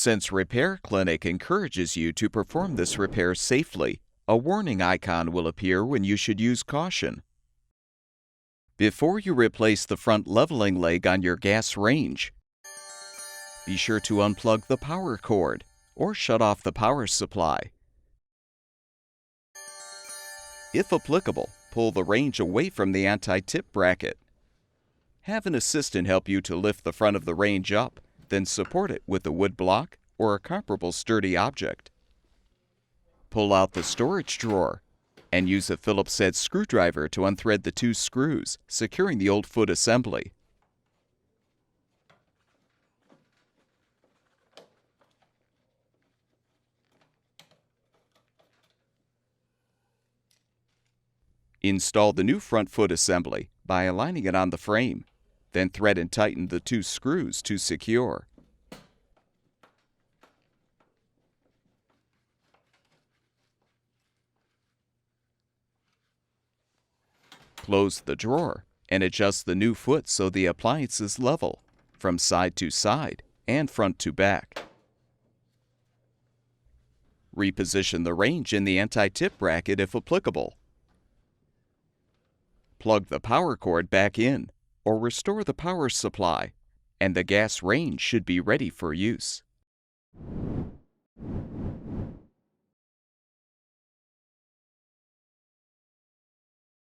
Since Repair Clinic encourages you to perform this repair safely, a warning icon will appear when you should use caution. Before you replace the front leveling leg on your gas range, be sure to unplug the power cord or shut off the power supply. If applicable, pull the range away from the anti-tip bracket. Have an assistant help you to lift the front of the range up, then support it with a wood block or a comparable sturdy object. Pull out the storage drawer and use a Phillips head screwdriver to unthread the 2 screws, securing the old foot assembly. Install the new front foot assembly by aligning it on the frame. Then thread and tighten the 2 screws to secure. Close the drawer and adjust the new foot so the appliance is level, from side to side and front to back. Reposition the range in the anti-tip bracket if applicable. Plug the power cord back in or restore the power supply, and the gas range should be ready for use.